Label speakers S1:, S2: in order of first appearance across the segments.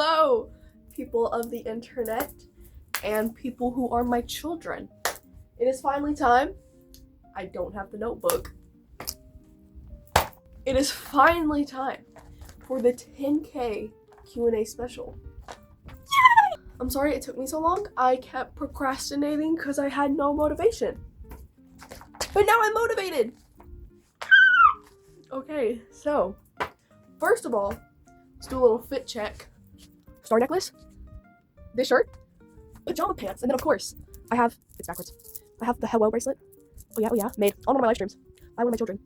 S1: Hello, people of the internet and people who are my children. It is finally time. I don't have the notebook. It is finally time for the 10K Q&A special. Yay! I'm sorry it took me so long. I kept procrastinating because I had no motivation. But now I'm motivated. Okay, so first of all, let's do a little fit check. Star necklace, this shirt, pajama pants, and then of course, it's backwards. I have the hello bracelet. Oh yeah, made on one of my live streams by one of my children.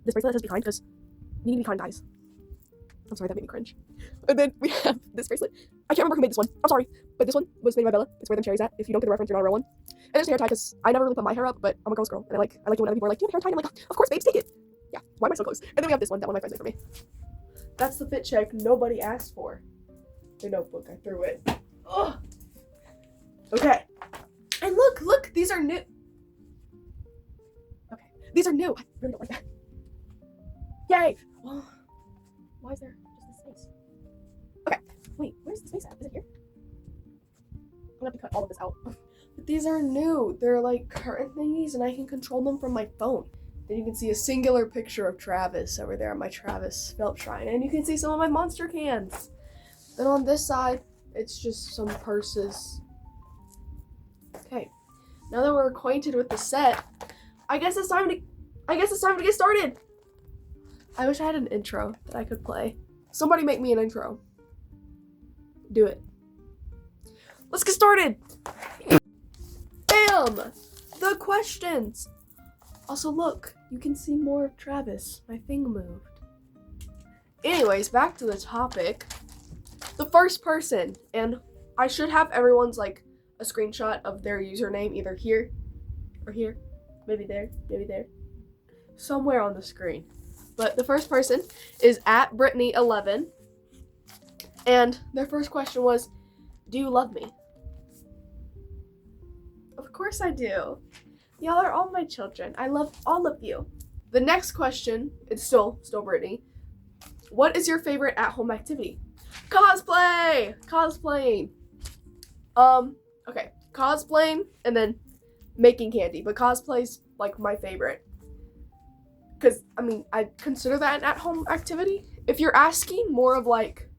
S1: This bracelet says be kind because needing to be kind dies. I'm sorry, that made me cringe. And then we have this bracelet. I can't remember who made this one. I'm sorry, but this one was made by Bella. It's where them cherries at. If you don't get the reference, you're not a real one. And there's a hair tie because I never really put my hair up, but I'm a girl's girl. And I like it when other people are like, do you have a hair tie? And I'm like, of course, babes, take it. Yeah, why am I so close? And then we have this one that one of my friends made for me. That's the fit check nobody asked for. The notebook, I threw it. Ugh. Okay. And look, these are new. Okay, these are new. I really don't like that. Yay! Well, why is there just this space? Okay, wait, where's the space at? Is it here? I'm gonna have to cut all of this out. But these are new. They're like curtain thingies and I can control them from my phone. Then you can see a singular picture of Travis over there on my Travis felt shrine. And you can see some of my monster cans. Then on this side, it's just some purses. Okay, now that we're acquainted with the set, I guess it's time to get started. I wish I had an intro that I could play. Somebody make me an intro. Do it. Let's get started. Bam! The questions. Also look, you can see more of Travis. My thing moved. Anyways, back to the topic. The first person, and I should have everyone's like a screenshot of their username either here or here, maybe there, somewhere on the screen. But the first person is at Brittany11, and their first question was, do you love me? Of course I do. Y'all are all my children. I love all of you. The next question, it's still Brittany. What is your favorite at-home activity? Cosplaying. Okay, cosplaying and then making candy, but cosplay's like my favorite. Cause I mean, I consider that an at-home activity. If you're asking more of like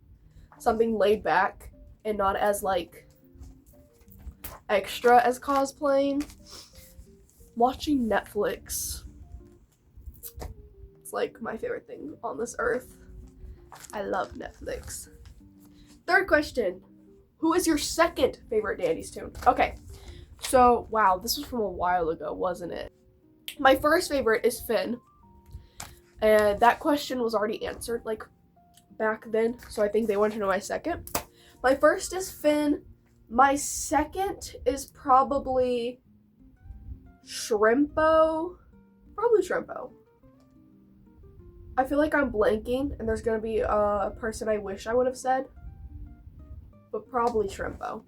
S1: something laid back and not as like extra as cosplaying, watching Netflix. It's like my favorite thing on this earth. I love Netflix. Third question. Who is your second favorite Dandy's tune? Okay, so wow, this was from a while ago, wasn't it? My first favorite is Finn. And that question was already answered like back then, so I think they want to know my second. My first is Finn. My second is probably Shrimpo. Probably Shrimpo. I feel like I'm blanking and there's gonna be a person I wish I would have said. But probably Shrimpo.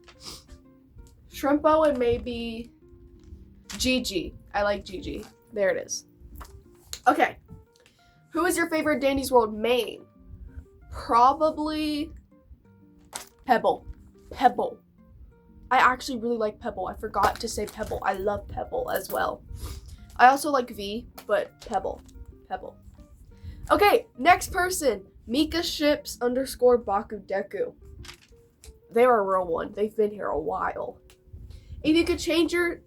S1: Shrimpo and maybe Gigi. I like Gigi. There it is. Okay. Who is your favorite Dandy's World main? Probably Pebble. I actually really like Pebble. I forgot to say Pebble. I love Pebble as well. I also like V, but Pebble. Okay, next person. Mika Ships _ Baku Deku. They're a real one. They've been here a while. If you could change your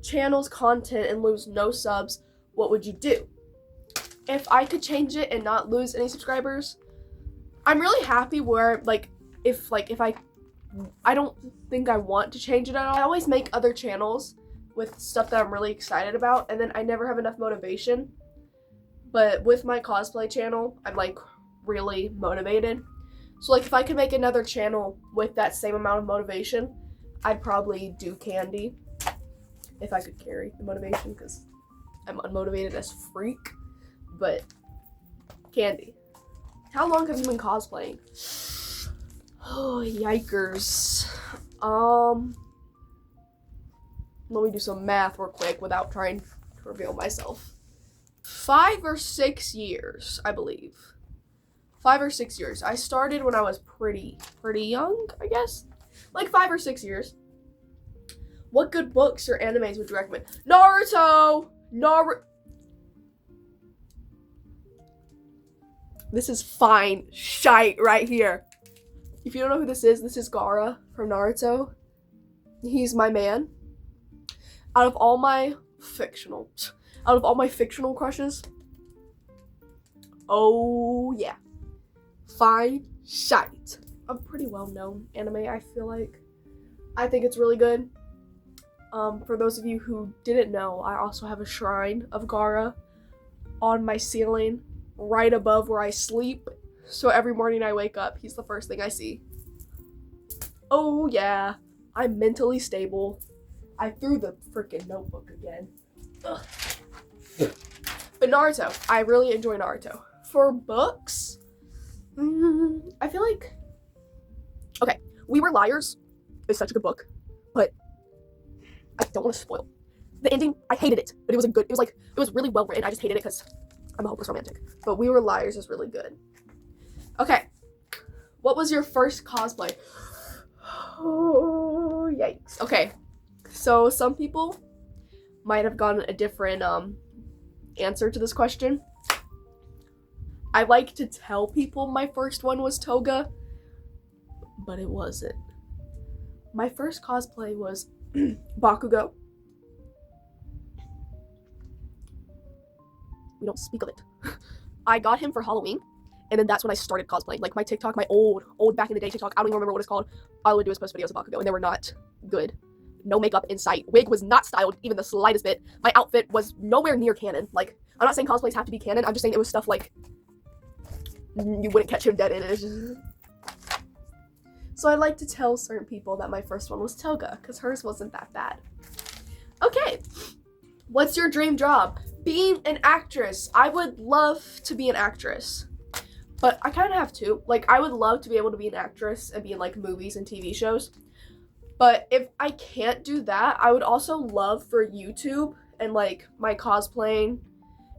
S1: channel's content and lose no subs, what would you do? If I could change it and not lose any subscribers, I'm really happy where if I don't think I want to change it at all. I always make other channels with stuff that I'm really excited about, and then I never have enough motivation. But with my cosplay channel, I'm like really motivated. So like if I could make another channel with that same amount of motivation, I'd probably do candy. If I could carry the motivation, because I'm unmotivated as freak. But candy. How long have you been cosplaying? Oh, yikers. Let me do some math real quick without trying to reveal myself. 5 or 6 years, I believe. 5 or 6 years. I started when I was pretty young, I guess. Like 5 or 6 years. What good books or animes would you recommend? Naruto! This is fine shite right here. If you don't know who this is Gaara from Naruto. He's my man. Out of all my fictional crushes, oh yeah, fine shite. A pretty well-known anime, I feel like. I think it's really good. For those of you who didn't know, I also have a shrine of Gaara on my ceiling right above where I sleep. So every morning I wake up, he's the first thing I see. Oh yeah, I'm mentally stable. I threw the freaking notebook again. Ugh. But Naruto, I really enjoy Naruto. For books, I feel like, okay, We Were Liars is such a good book, but I don't want to spoil. The ending, I hated it, but it was really well written. I just hated it because I'm a hopeless romantic. But We Were Liars is really good. Okay, what was your first cosplay? Oh, yikes. Okay, so some people might have gotten a different answer to this question. I like to tell people my first one was Toga, but it wasn't. My first cosplay was Bakugo. We don't speak of it. I got him for Halloween, and then that's when I started cosplaying. Like my TikTok, my old back in the day TikTok, I don't even remember what it's called. All I would do is post videos of Bakugo, and they were not good. No makeup in sight. Wig was not styled even the slightest bit. My outfit was nowhere near canon. Like, I'm not saying cosplays have to be canon. I'm just saying it was stuff like you wouldn't catch him dead in it. So I like to tell certain people that my first one was Toga, because hers wasn't that bad. Okay, what's your dream job? Being an actress. I would love to be an actress, but I kind of have to. Like, I would love to be able to be an actress and be in like movies and TV shows. But if I can't do that, I would also love for YouTube and like my cosplaying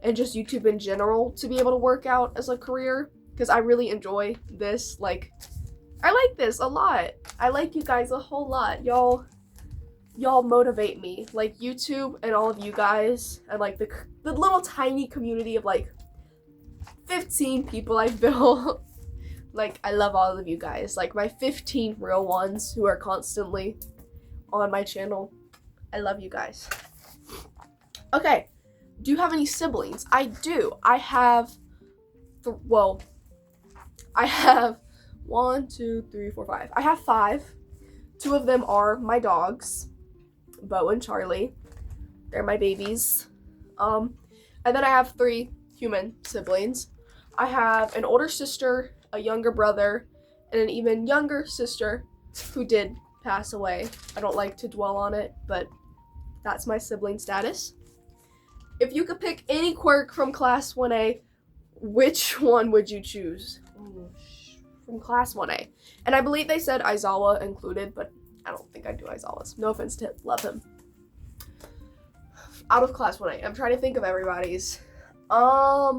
S1: and just YouTube in general to be able to work out as a career, because I really enjoy this. Like, I like this a lot. I like you guys a whole lot. Y'all motivate me. Like YouTube and all of you guys and like the little tiny community of like 15 people I've built. Like, I love all of you guys. Like, my 15 real ones who are constantly on my channel. I love you guys. Okay. Do you have any siblings? I do. I have 1, 2, 3, 4, 5. I have 5. 2 of them are my dogs, Bo and Charlie. They're my babies. And then I have 3 human siblings. I have an older sister, a younger brother, and an even younger sister who did pass away. I don't like to dwell on it, but that's my sibling status. If you could pick any quirk from Class 1A, which one would you choose? From Class 1A. And I believe they said Aizawa included, but I don't think I'd do Aizawa's. No offense to him. Love him. Out of Class 1A. I'm trying to think of everybody's. I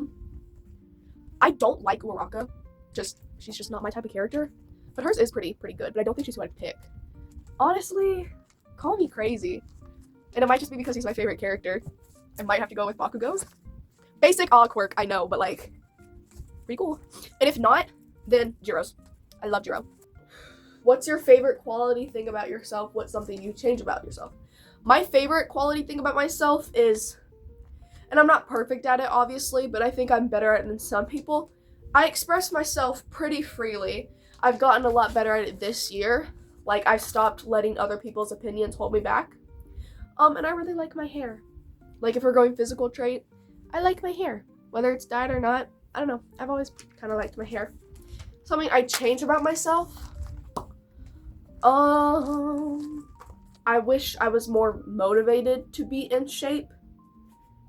S1: don't like Uraraka. She's just not my type of character. But hers is pretty good, but I don't think she's who I'd pick. Honestly, call me crazy. And it might just be because he's my favorite character. I might have to go with Bakugo's. Basic quirk, I know, but like, pretty cool. And if not, then Jiro's. I love Jiro. What's your favorite quality thing about yourself? What's something you change about yourself? My favorite quality thing about myself is, and I'm not perfect at it, obviously, but I think I'm better at it than some people. I express myself pretty freely. I've gotten a lot better at it this year. Like, I've stopped letting other people's opinions hold me back. And I really like my hair. Like, if we're going physical trait, I like my hair. Whether it's dyed or not, I don't know. I've always kind of liked my hair. Something I change about myself? I wish I was more motivated to be in shape.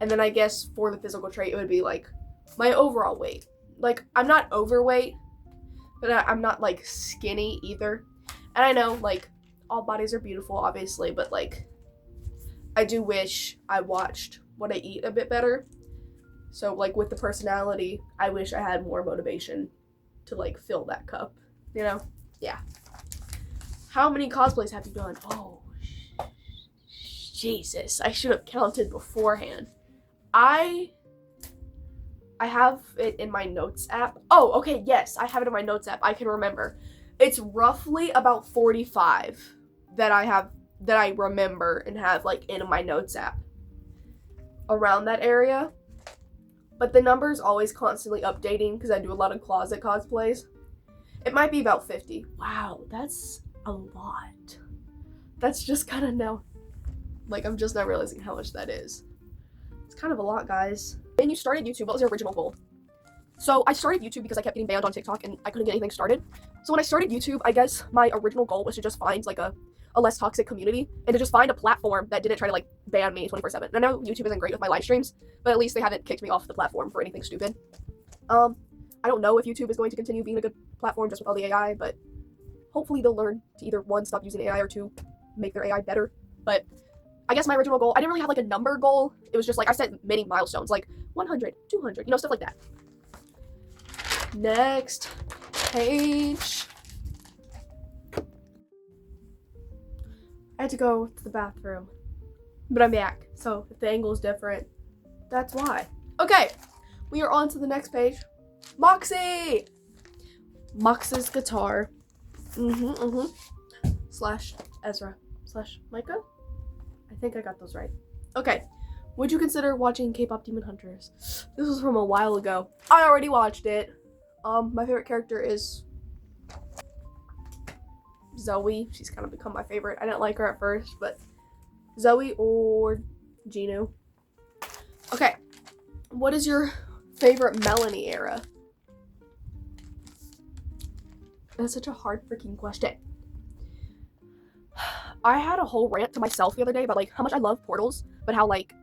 S1: And then I guess for the physical trait, it would be like my overall weight. Like, I'm not overweight, but I'm not like skinny either. And I know like all bodies are beautiful, obviously, but like I do wish I watched what I eat a bit better. So like with the personality, I wish I had more motivation to like fill that cup, you know? Yeah. How many cosplays have you done? Oh, Jesus. I should have counted beforehand. I have it in my notes app. Oh, okay, yes, I have it in my notes app. I can remember. It's roughly about 45 that I remember and have like in my notes app. Around that area. But the number's always constantly updating because I do a lot of closet cosplays. It might be about 50. Wow, that's a lot. That's just kind of now, like, I'm just not realizing how much that is. It's kind of a lot, guys. And you started YouTube. What was your original goal? So I started YouTube because I kept getting banned on TikTok and I couldn't get anything started. So when I started YouTube, I guess my original goal was to just find like a less toxic community and to just find a platform that didn't try to like ban me 24/7. And I know YouTube isn't great with my live streams, but at least they haven't kicked me off the platform for anything stupid. I don't know if YouTube is going to continue being a good platform just with all the AI, but hopefully they'll learn to either one, stop using AI, or two, make their AI better. But I guess my original goal, I didn't really have like a number goal. It was just like I set many milestones, like 100, 200, you know, stuff like that. Next page. I had to go to the bathroom, but I'm back. So if the angle is different, that's why. Okay, we are on to the next page. Moxie! Mox's guitar. Slash Ezra. Slash Micah? I think I got those right. Okay. Would you consider watching K-pop Demon Hunters? This was from a while ago. I already watched it. My favorite character is Zoe. She's kind of become my favorite. I didn't like her at first, but Zoe or Gino. Okay. What is your favorite Melanie era? That's such a hard freaking question. I had a whole rant to myself the other day about like how much I love Portals, but how like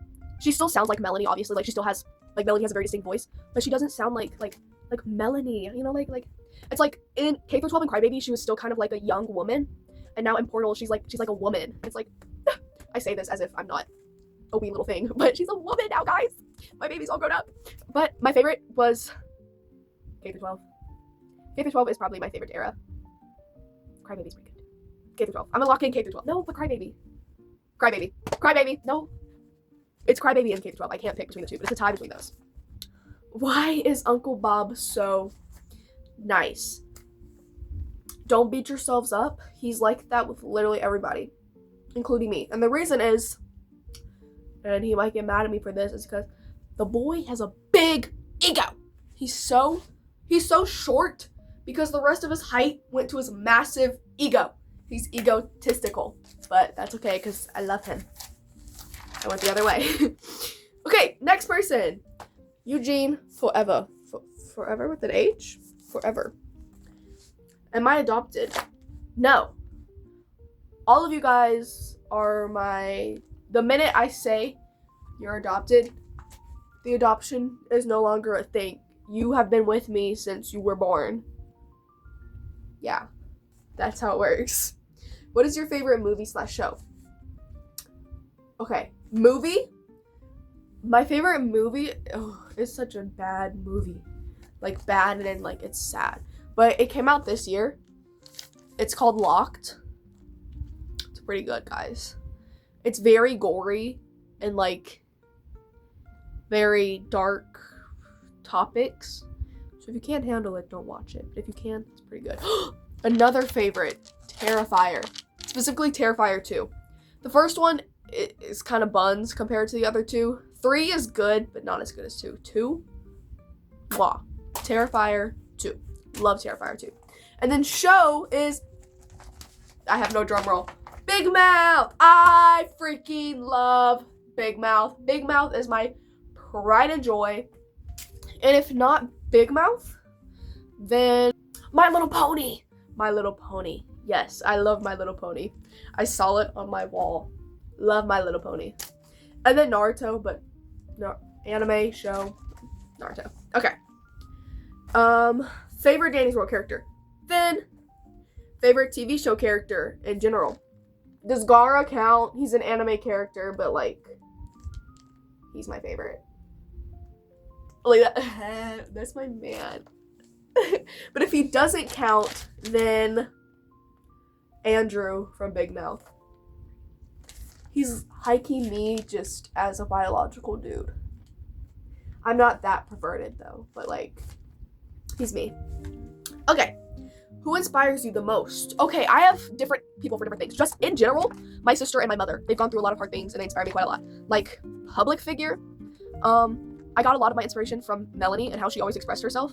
S1: she still sounds like Melanie, obviously. Like she still has like Melanie has a very distinct voice, but she doesn't sound like Melanie, you know, like it's like in K-12 and Crybaby she was still kind of like a young woman, and now in Portal she's like a woman. It's like I say this as if I'm not a wee little thing, but she's a woman now, guys. My baby's all grown up. But my favorite was K-12. K-12 is probably my favorite era. Crybaby's pretty good. K-12. I'm gonna lock in K-12. No, but Crybaby. Crybaby. No. It's Crybaby and K-12. I can't pick between the two, but it's a tie between those. Why is Uncle Bob so nice? Don't beat yourselves up. He's like that with literally everybody, including me. And the reason is, and he might get mad at me for this, is because the boy has a big ego. He's so short because the rest of his height went to his massive ego. He's egotistical, but that's okay because I love him. I went the other way. Okay, next person. Eugene Forever. Forever with an H? Forever. Am I adopted? No. All of you guys are the minute I say you're adopted, the adoption is no longer a thing. You have been with me since you were born. Yeah, that's how it works. What is your favorite movie / show? Okay, movie? My favorite movie, it's such a bad movie. Like bad and then like it's sad. But it came out this year. It's called Locked. It's pretty good, guys. It's very gory and like very dark topics. So if you can't handle it, don't watch it. But if you can, it's pretty good. Another favorite, Terrifier. Specifically Terrifier 2. The first one is kind of buns compared to the other two. 3 is good, but not as good as 2. 2? Wow. Terrifier 2. Love Terrifier 2. And then show is, I have no drum roll, Big Mouth. I freaking love Big Mouth. Big Mouth is my pride and joy. And if not Big Mouth, then My Little Pony. My Little Pony. Yes, I love My Little Pony. I saw it on my wall. Love My Little Pony. And then Naruto, but no, anime, show, Naruto. Okay. Favorite Danny's World character. Then, favorite TV show character in general. Does Gaara count? He's an anime character, but like, he's my favorite. Like that. That's my man. But if he doesn't count, then Andrew from Big Mouth. He's hiking me just as a biological dude. I'm not that perverted though, but like, he's me. Okay, who inspires you the most? Okay, I have different people for different things. Just in general, my sister and my mother, they've gone through a lot of hard things and they inspire me quite a lot. Like, public figure, I got a lot of my inspiration from Melanie and how she always expressed herself.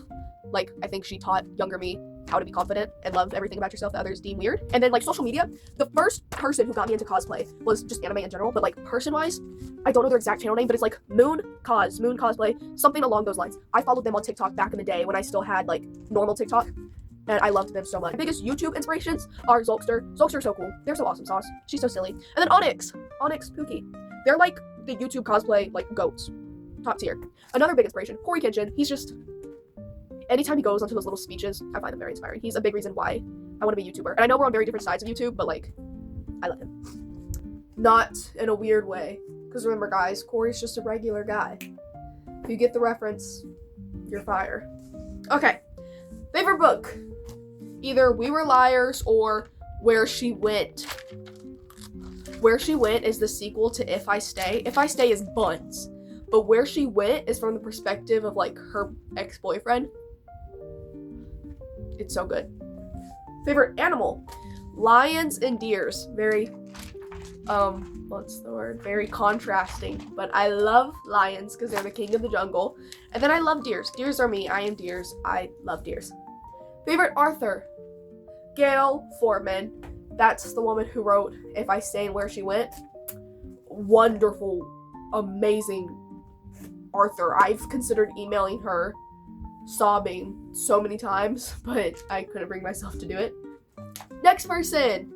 S1: Like, I think she taught younger me how to be confident and love everything about yourself that others deem weird. And then like social media, the first person who got me into cosplay was just anime in general, but like person-wise, I don't know their exact channel name, but it's like Moon Cosplay, something along those lines. I followed them on TikTok back in the day when I still had like normal TikTok, and I loved them so much. My biggest YouTube inspirations are Zolkster. Zolkster's so cool. They're so awesome sauce. She's so silly. And then Onyx Pookie. They're like the YouTube cosplay like goats. Top tier. Another big inspiration, Corey Kitchen. He's just, anytime he goes onto those little speeches, I find them very inspiring. He's a big reason why I want to be a YouTuber. And I know we're on very different sides of YouTube, but like, I love him. Not in a weird way. Because remember guys, Corey's just a regular guy. If you get the reference, you're fire. Okay, favorite book. Either We Were Liars or Where She Went. Where She Went is the sequel to If I Stay. If I Stay is Buns. But Where She Went is from the perspective of like her ex-boyfriend. It's so good. Favorite animal. Lions and deers. Very, what's the word? Very contrasting. But I love lions because they're the king of the jungle. And then I love deers. Deers are me. I am deers. I love deers. Favorite author. Gail Foreman. That's the woman who wrote If I Stay and Where She Went. Wonderful, amazing author. I've considered emailing her, sobbing so many times, but I couldn't bring myself to do it. Next person,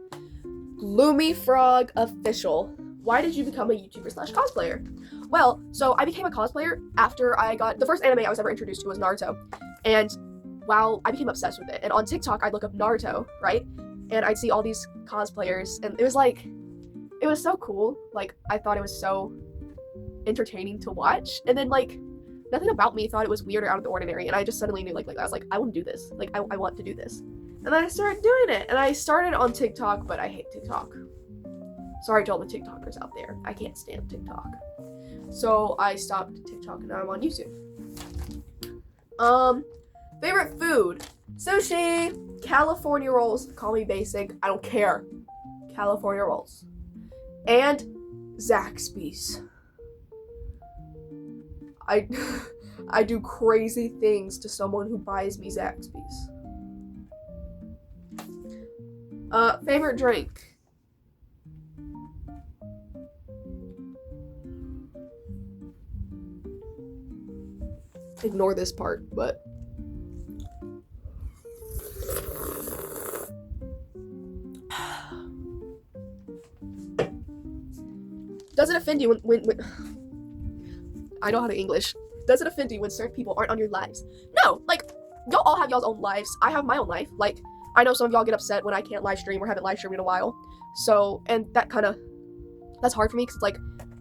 S1: Gloomy Frog Official. Why did you become a YouTuber / cosplayer? Well, so I became a cosplayer after I got, the first anime I was ever introduced to was Naruto, and wow, I became obsessed with it. And on TikTok, I'd look up Naruto, right? And I'd see all these cosplayers, and it was like, it was so cool. Like, I thought it was so entertaining to watch, and then like nothing about me thought it was weird or out of the ordinary, and I just suddenly knew like I was like, I want to do this, like I want to do this, and then I started doing it. And I started on TikTok, but I hate TikTok. Sorry to all the TikTokers out there, I can't stand TikTok, so I stopped TikTok and now I'm on YouTube. Favorite food. Sushi, California rolls, call me basic, I don't care, California rolls, and Zaxby's. I do crazy things to someone who buys me Zaxby's. Favorite drink. Ignore this part, but does it offend you when I know how to English. Does it offend you when certain people aren't on your lives? No, like, y'all all have y'all's own lives. I have my own life. Like, I know some of y'all get upset when I can't live stream or haven't live streamed in a while. So, and that kind of, that's hard for me because it's like,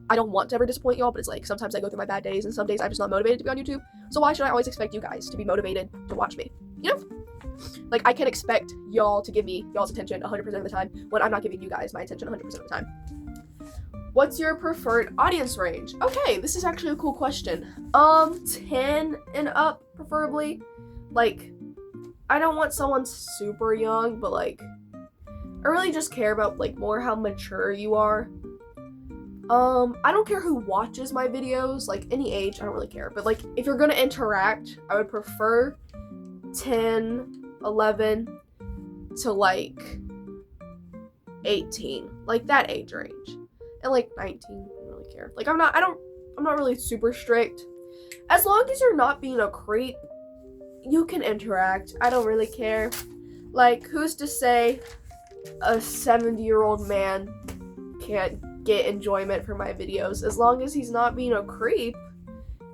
S1: I don't want to ever disappoint y'all, but it's like, sometimes I go through my bad days and some days I'm just not motivated to be on YouTube. So why should I always expect you guys to be motivated to watch me? You know? Like, I can expect y'all to give me y'all's attention 100% of the time when I'm not giving you guys my attention 100% of the time. What's your preferred audience range? Okay, this is actually a cool question. 10 and up, preferably. Like, I don't want someone super young, but like, I really just care about like more how mature you are. I don't care who watches my videos, like any age, I don't really care. But like, if you're gonna interact, I would prefer 10, 11 to like 18, like that age range. And like 19, I don't really care. Like, I'm not really super strict. As long as you're not being a creep, you can interact. I don't really care. Like, who's to say a 70-year-old man can't get enjoyment from my videos as long as he's not being a creep?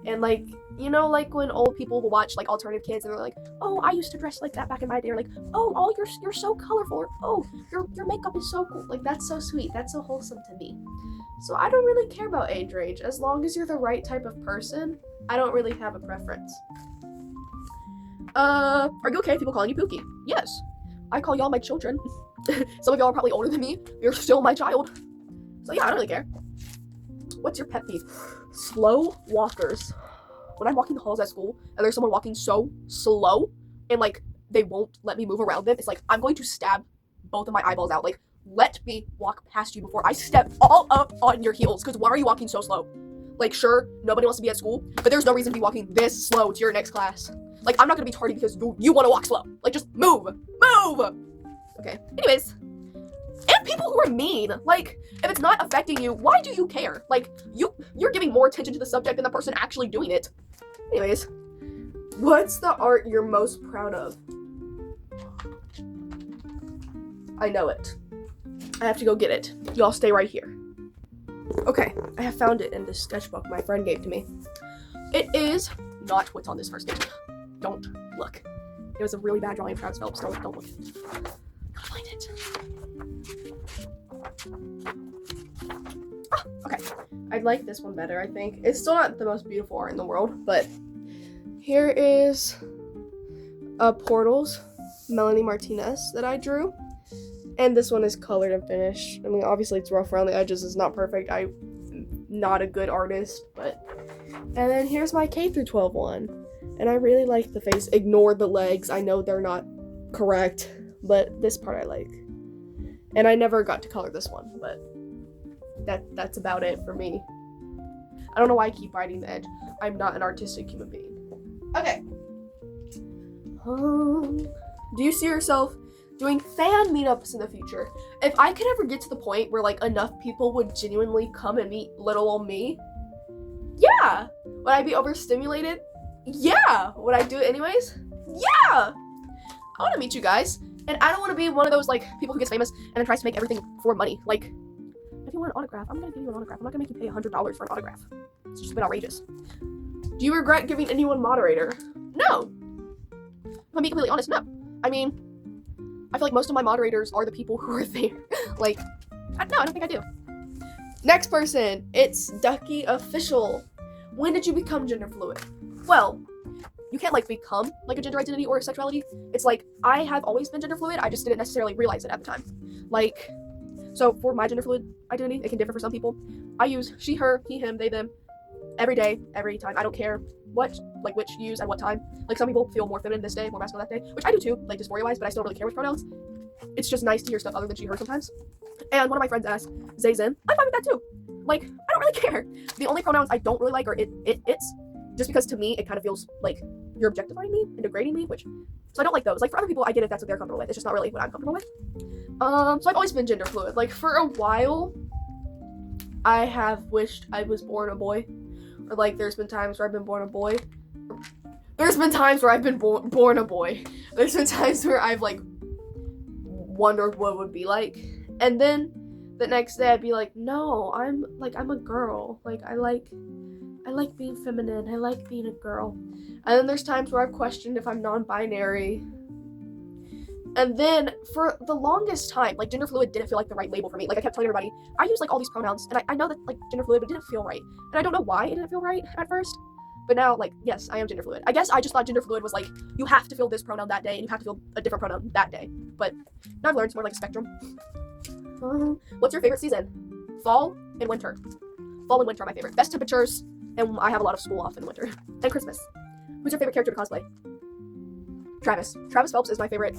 S1: And like, you know, like when old people will watch like alternative kids and they're like, oh, I used to dress like that back in my day, or like, oh, you're so colorful, or oh, your makeup is so cool. Like, that's so sweet, that's so wholesome to me. So I don't really care about age range. As long as you're the right type of person, I don't really have a preference. Are you okay with people calling you Pookie? Yes. I call y'all my children. Some of y'all are probably older than me. You're still my child. So yeah, I don't really care. What's your pet peeve? Slow walkers. When I'm walking the halls at school and there's someone walking so slow and like they won't let me move around them, it's like I'm going to stab both of my eyeballs out. Like, let me walk past you before I step all up on your heels. Because why are you walking so slow? Like, sure, nobody wants to be at school, but there's no reason to be walking this slow to your next class. Like, I'm not gonna be tardy because you want to walk slow. Like, just move. Okay. Anyways, and people who are mean. Like, if it's not affecting you, why do you care? Like, you're giving more attention to the subject than the person actually doing it. Anyways, what's the art you're most proud of? I know it. I have to go get it. Y'all stay right here. Okay, I have found it in this sketchbook my friend gave to me. It is not what's on this first page. Don't look. It was a really bad drawing of Travis Phelps. Don't look. Gotta find it. Ah, okay. I like this one better, I think. It's still not the most beautiful art in the world, but here is Portals, Melanie Martinez, that I drew. And this one is colored and finished. I mean, obviously it's rough around the edges. It's not perfect. I'm not a good artist, but... And then here's my K-12 one. And I really like the face. Ignore the legs. I know they're not correct, but this part I like. And I never got to color this one, but that's about it for me. I don't know why I keep biting the edge. I'm not an artistic human being. Okay. Do you see yourself doing fan meetups in the future? If I could ever get to the point where like enough people would genuinely come and meet little old me, yeah. Would I be overstimulated? Yeah. Would I do it anyways? Yeah. I want to meet you guys, and I don't want to be one of those like people who gets famous and then tries to make everything for money. Like, if you want an autograph, I'm gonna give you an autograph. I'm not gonna make you pay $100 for an autograph. It's just a bit outrageous. Do you regret giving anyone moderator? No. If I'm being completely honest, no. I mean, I feel like most of my moderators are the people who are there. Like, no, I don't think I do. Next person, it's Ducky Official. When did you become gender fluid? Well, you can't like become like a gender identity or a sexuality. It's like, I have always been gender fluid, I just didn't necessarily realize it at the time. Like, so for my gender fluid identity, it can differ for some people. I use she, her, he, him, they, them, every day, every time. I don't care which you use at what time. Like, some people feel more feminine this day, more masculine that day, which I do too, like dysphoria wise, but I still don't really care which pronouns. It's just nice to hear stuff other than she, her sometimes. And one of my friends asked, Zay, Zim. I'm fine with that too. Like, I don't really care. The only pronouns I don't really like are it's, just because to me, it kind of feels like you're objectifying me and degrading me, so I don't like those. Like, for other people, I get if that's what they're comfortable with. It's just not really what I'm comfortable with. So I've always been gender fluid. Like, for a while, I have wished I was born a boy. Or, like, there's been times where I've been born a boy. There's been times where I've been born a boy. There's been times where I've, like, wondered what it would be like. And then the next day I'd be like, no, I'm a girl. Like, I like being feminine. I like being a girl. And then there's times where I've questioned if I'm non-binary. And then for the longest time, like, gender fluid didn't feel like the right label for me. Like, I kept telling everybody, I use like all these pronouns, and I know that like gender fluid, but it didn't feel right. And I don't know why it didn't feel right at first. But now, like, yes, I am gender fluid. I guess I just thought gender fluid was like, you have to feel this pronoun that day, and you have to feel a different pronoun that day. But now I've learned it's more like a spectrum. What's your favorite season? Fall and winter. Fall and winter are my favorite. Best temperatures, and I have a lot of school off in the winter. And Christmas. Who's your favorite character to cosplay? Travis. Travis Phelps is my favorite.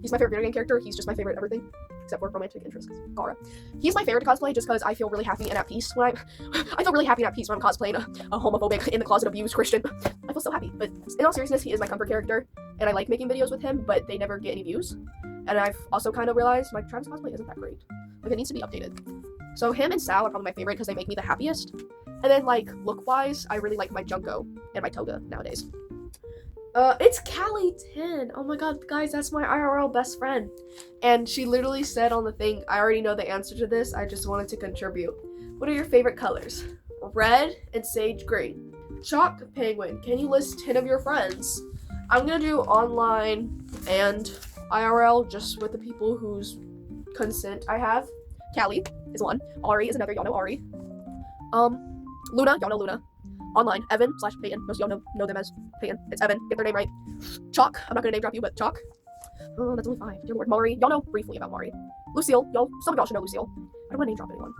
S1: He's my favorite video game character. He's just my favorite everything, except for romantic interest, because Gara. He's my favorite to cosplay just because I feel really happy and at peace when I feel really happy and at peace when I'm cosplaying a homophobic, in the closet abused Christian. I feel so happy. But in all seriousness, he is my comfort character, and I like making videos with him, but they never get any views. And I've also kind of realized my Travis cosplay isn't that great. Like, it needs to be updated. So him and Sal are probably my favorite because they make me the happiest. And then, like, look-wise, I really like my Junko and my Toga nowadays. It's Callie 10. Oh my god, guys, that's my IRL best friend. And she literally said on the thing, I already know the answer to this, I just wanted to contribute. What are your favorite colors? Red and sage green. Chalk Penguin, can you list 10 of your friends? I'm gonna do online and IRL just with the people whose consent I have. Callie is one. Ari is another, y'all know Ari. Luna, y'all know Luna. Online, Evan / Peyton. Most of y'all know them as Peyton. It's Evan. Get their name right. Chalk. I'm not gonna name drop you, but Chalk. Oh, that's only 5. Dear Lord. Mari. Y'all know briefly about Mari. Lucille. Some of y'all should know Lucille. I don't want to name drop anyone.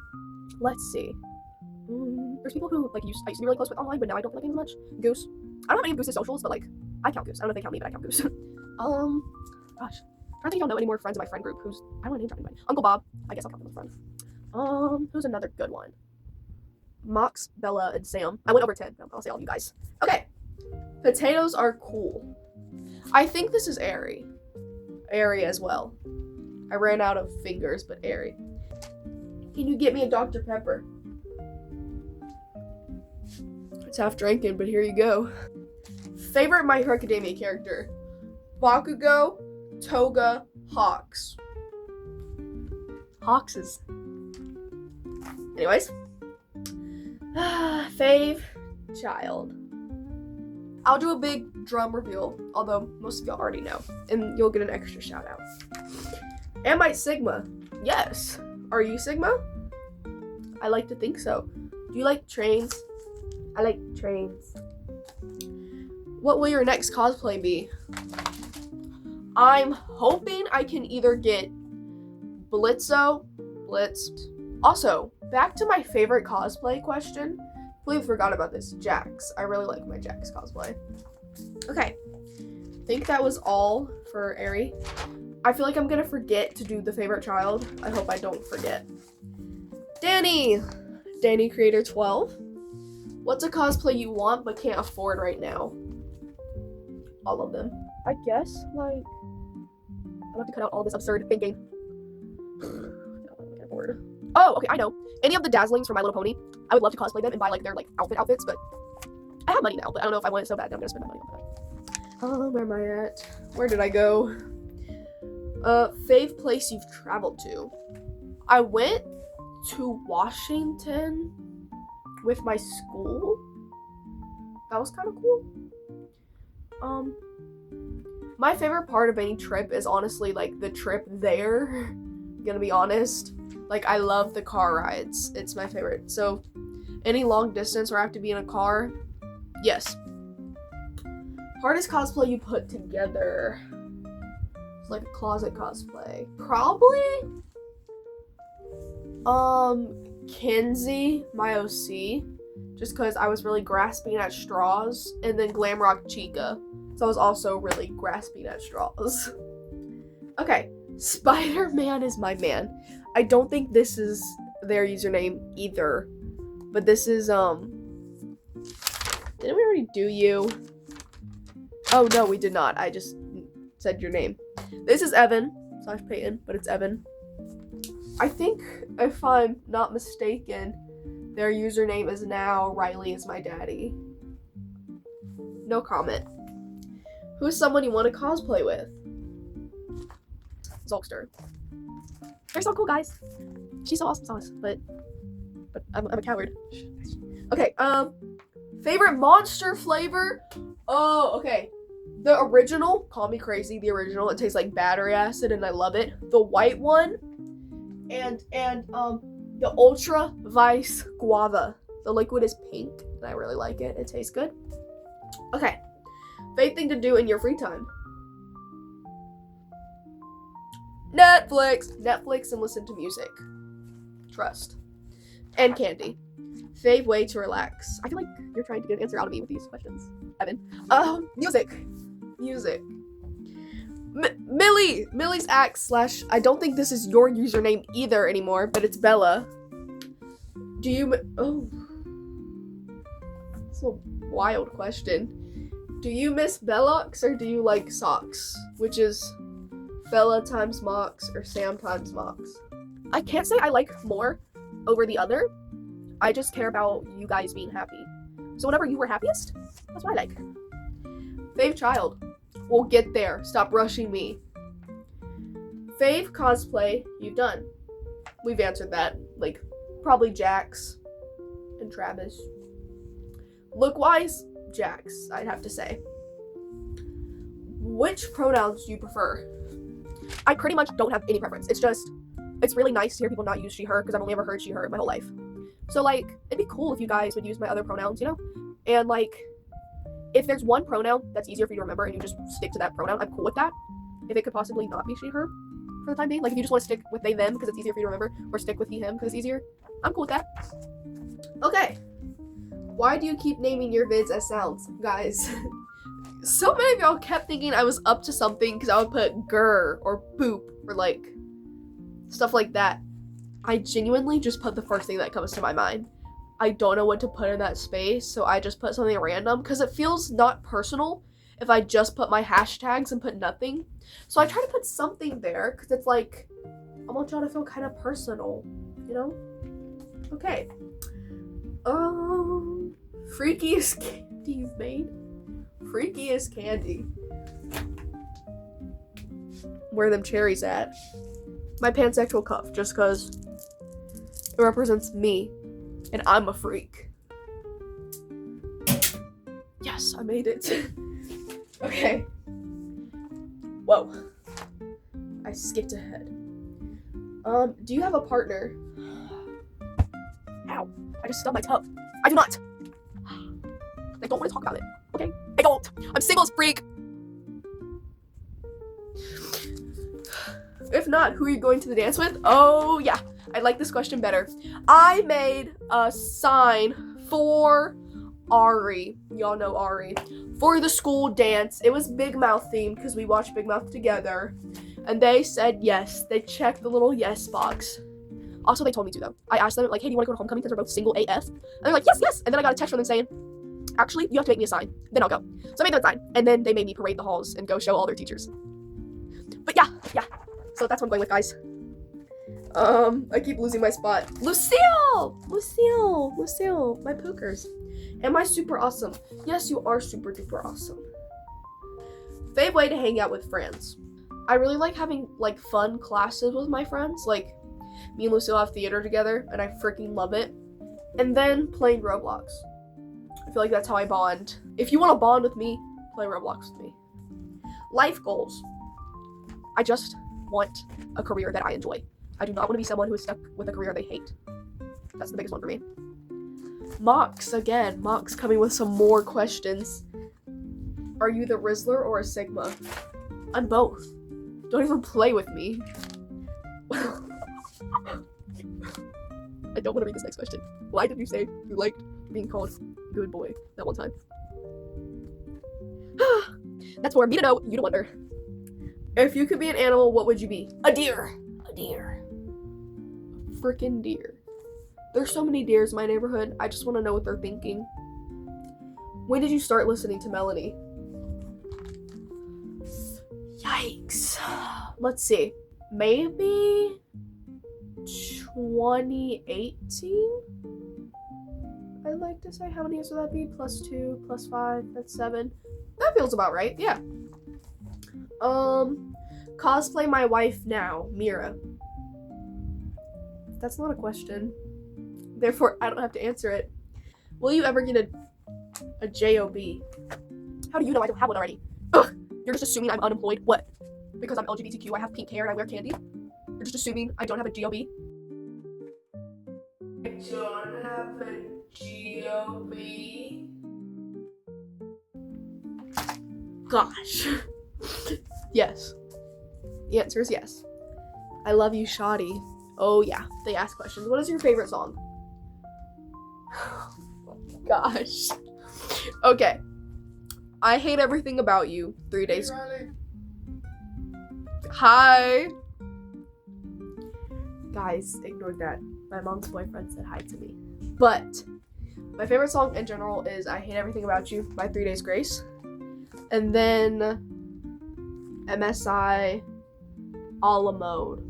S1: Let's see. There's people who I used to be really close with online, but now I don't feel like as much. Goose. I don't have any of Goose's socials, but like I count Goose. I don't know if they count me, but I count Goose. Gosh. I'm trying to think if y'all know any more friends in my friend group who's I don't want to name drop anybody. Uncle Bob. I guess I'll count him as a friend. Who's another good one? Mox, Bella, and Sam. I went over 10. I'll say all of you guys. Okay. Potatoes are cool. I think this is Airy. Airy as well. I ran out of fingers, but Airy. Can you get me a Dr. Pepper? It's half drinking, but here you go. Favorite My Hero Academia character? Bakugo, Toga, Hawks. Hawks is... Anyways. Fave child. I'll do a big drum reveal, although most of y'all already know, and you'll get an extra shout out. Am I Sigma? Yes. Are you Sigma? I like to think so. Do you like trains? I like trains. What will your next cosplay be? I'm hoping I can either get Blitzed. Also, back to my favorite cosplay question. Completely forgot about this. Jax. I really like my Jax cosplay. Okay. I think that was all for Airy. I feel like I'm gonna forget to do the favorite child. I hope I don't forget. Danny Creator 12. What's a cosplay you want but can't afford right now? All of them. I guess, like... I'll have to cut out all this absurd thinking. Oh, okay, I know. Any of the Dazzlings from My Little Pony, I would love to cosplay them and buy, like, their, like, outfits, but I have money now, but I don't know if I want it so bad that I'm gonna spend my money on that. Where am I at? Where did I go? Fave place you've traveled to. I went to Washington with my school. That was kind of cool. My favorite part of any trip is honestly, like, the trip there. Gonna be honest. Like, I love the car rides. It's my favorite. So, any long distance where I have to be in a car, yes. Hardest cosplay you put together. It's like a closet cosplay. Probably, Kenzie, my OC. Just because I was really grasping at straws. And then Glamrock Chica. So I was also really grasping at straws. Okay. Spider-Man is my man. I don't think this is their username either. But this is, didn't we already do you? Oh, no, we did not. I just said your name. This is Evan / Peyton, but it's Evan. I think, if I'm not mistaken, their username is now Riley is my daddy. No comment. Who's someone you want to cosplay with? Zolkster. They're so cool, guys. She's so awesome sauce, but I'm a coward. Okay, favorite monster flavor? Oh, okay. The original, call me crazy, the original, it tastes like battery acid and I love it. The white one, and the Ultra Vice Guava. The liquid is pink, and I really like it. It tastes good. Okay, favorite thing to do in your free time? Netflix and listen to music. Trust. And candy. Fave way to relax. I feel like you're trying to get an answer out of me with these questions, Evan. Music. Millie's act / I don't think this is your username either anymore, but it's Bella. Do you... Oh. It's a wild question. Do you miss Bellox or do you like socks? Which is... Bella times Mox or Sam times Mox. I can't say I like more over the other. I just care about you guys being happy. So whenever you were happiest, that's what I like. Fave child. We'll get there. Stop rushing me. Fave cosplay you've done. We've answered that. Like, probably Jax and Travis. Look-wise, Jax, I'd have to say. Which pronouns do you prefer? I pretty much don't have any preference. It's really nice to hear people not use she, her, because I've only ever heard she, her my whole life. So, like, it'd be cool if you guys would use my other pronouns, you know? And like, if there's one pronoun that's easier for you to remember and you just stick to that pronoun, I'm cool with that. If it could possibly not be she, her for the time being. Like, if you just want to stick with they, them because it's easier for you to remember, or stick with he, him because it's easier, I'm cool with that. Okay. Why do you keep naming your vids as sounds? Guys, so many of y'all kept thinking I was up to something because I would put grr or boop or like stuff like that. I genuinely just put the first thing that comes to my mind. I don't know what to put in that space, so I just put something random because it feels not personal if I just put my hashtags and put nothing. So I try to put something there because it's like, I want y'all to feel kind of personal, you know? Okay. Freakiest candy you've made? Freakiest candy. Where are them cherries at? My pansexual cuff, just because it represents me, and I'm a freak. Yes, I made it. Okay. Whoa. I skipped ahead. Do you have a partner? Ow. I just stubbed my toe. I do not. I don't want to talk about it. Okay? I don't. I'm single as freak. If not, who are you going to the dance with? Oh, yeah. I like this question better. I made a sign for Ari. Y'all know Ari. For the school dance. It was Big Mouth themed because we watched Big Mouth together. And they said yes. They checked the little yes box. Also, they told me to, though. I asked them, like, hey, do you want to go to homecoming because they're both single AF? And they're like, yes, yes. And then I got a text from them saying, actually, you have to make me a sign. Then I'll go. So I made them a sign. And then they made me parade the halls and go show all their teachers. But yeah. So that's what I'm going with, guys. I keep losing my spot. Lucille, my pookers. Am I super awesome? Yes, you are super duper awesome. Fave way to hang out with friends. I really like having, like, fun classes with my friends. Like, me and Lucille have theater together, and I freaking love it. And then playing Roblox. I feel like that's how I bond. If you want to bond with me, play Roblox with me. Life goals. I just want a career that I enjoy. I do not want to be someone who is stuck with a career they hate. That's the biggest one for me. Mox, again. Mox coming with some more questions. Are you the Rizzler or a Sigma? I'm both. Don't even play with me. I don't want to read this next question. Why did you say you liked being called good boy that one time? That's for me to know, you to wonder. If you could be an animal, what would you be? A deer. A deer. Freaking deer. There's so many deers in my neighborhood. I just want to know what they're thinking. When did you start listening to Melanie? Yikes. Let's see. Maybe 2018? I'd like to say. How many years would that be? +2, +5, that's 7. That feels about right, yeah. Cosplay my wife now, Mira. That's not a question. Therefore, I don't have to answer it. Will you ever get a job? How do you know I don't have one already? Ugh, you're just assuming I'm unemployed. What? Because I'm LGBTQ, I have pink hair and I wear candy? You're just assuming I don't have a job? I don't have a job. Gosh. Yes. The answer is yes. I love you, Shoddy. Oh yeah, they ask questions. What is your favorite song? Gosh. Okay. I hate everything about you. 3 days. Hi. Guys, ignore that. My mom's boyfriend said hi to me. But my favorite song in general is I Hate Everything About You by 3 Days Grace. And then MSI a la mode.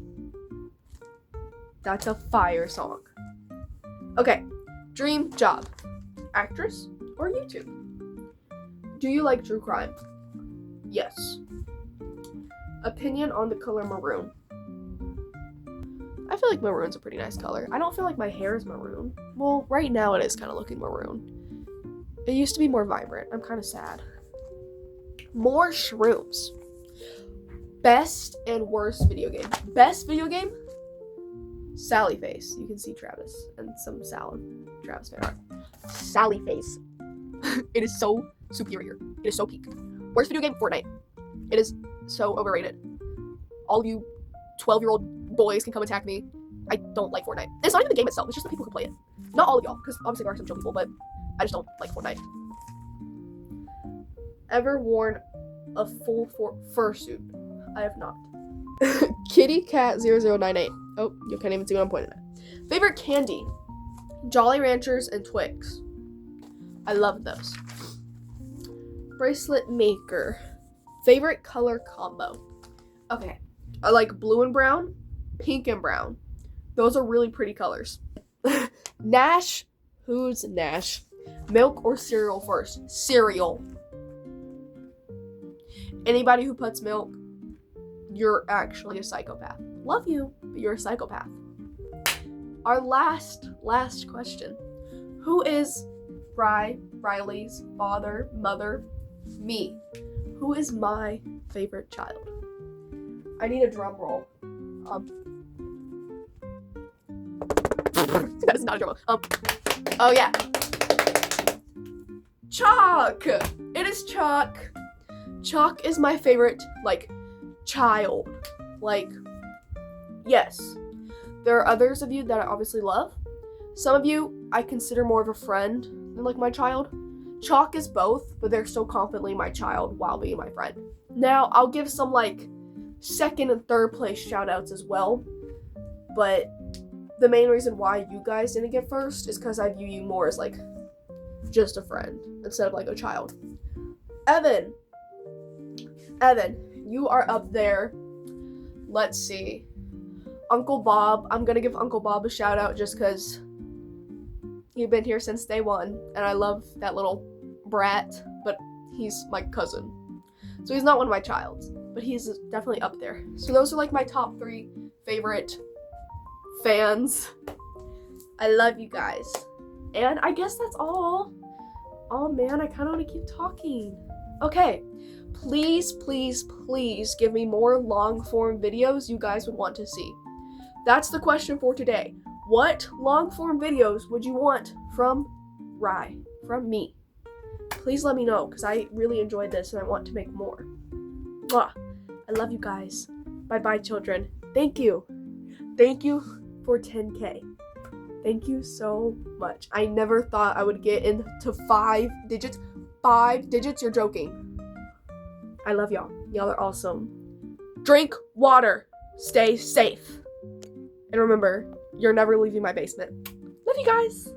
S1: That's a fire song. Okay, dream job. Actress or YouTube? Do you like true crime? Yes. Opinion on the color maroon. I feel like maroon's a pretty nice color. I don't feel like my hair is maroon. Well, right now it is kind of looking maroon. It used to be more vibrant. I'm kind of sad. More shrooms. Best and worst video game. Best video game? Sally Face. You can see Travis and some Travis fan art. Sally Face. It is so superior. It is so peak. Worst video game? Fortnite. It is so overrated. All of you 12-year-old boys can come attack me. I don't like Fortnite. And it's not even the game itself. It's just the people who play it. Not all of y'all, because obviously there are some chill people, but I just don't like Fortnite. Ever worn a full fursuit? I have not. Kitty Cat 0098. Oh, you can't even see what I'm pointing at. Favorite candy? Jolly Ranchers and Twix. I love those. Bracelet maker. Favorite color combo? Okay. I like blue and brown, pink and brown. Those are really pretty colors. Nash. Who's Nash? Milk or cereal first? Cereal. Anybody who puts milk, you're actually a psychopath. Love you, but you're a psychopath. Our last question. Who is Riley's father, mother, me? Who is my favorite child? I need a drum roll. That is not a drum roll. Oh yeah. Chalk! It is Chalk. Chalk is my favorite, child. Yes. There are others of you that I obviously love. Some of you I consider more of a friend than, my child. Chalk is both, but they're still confidently my child while being my friend. Now, I'll give some, second and third place shout-outs as well. But the main reason why you guys didn't get first is because I view you more as, just a friend instead of, a child. Evan, you are up there. Let's see. Uncle Bob. I'm gonna give Uncle Bob a shout out just because you've been here since day one, and I love that little brat, but he's my cousin. So he's not one of my childs, but he's definitely up there. So those are my top 3 favorite fans. I love you guys. And I guess that's all. Oh man, I kind of want to keep talking. Okay. Please give me more long form videos you guys would want to see. That's the question for today. What long form videos would you want from from me? Please let me know, because I really enjoyed this and I want to make more. Mwah. I love you guys. Bye children. Thank you for 10K. Thank you so much. I never thought I would get into 5 digits. 5 digits? You're joking. I love y'all. Y'all are awesome. Drink water. Stay safe. And remember, you're never leaving my basement. Love you guys.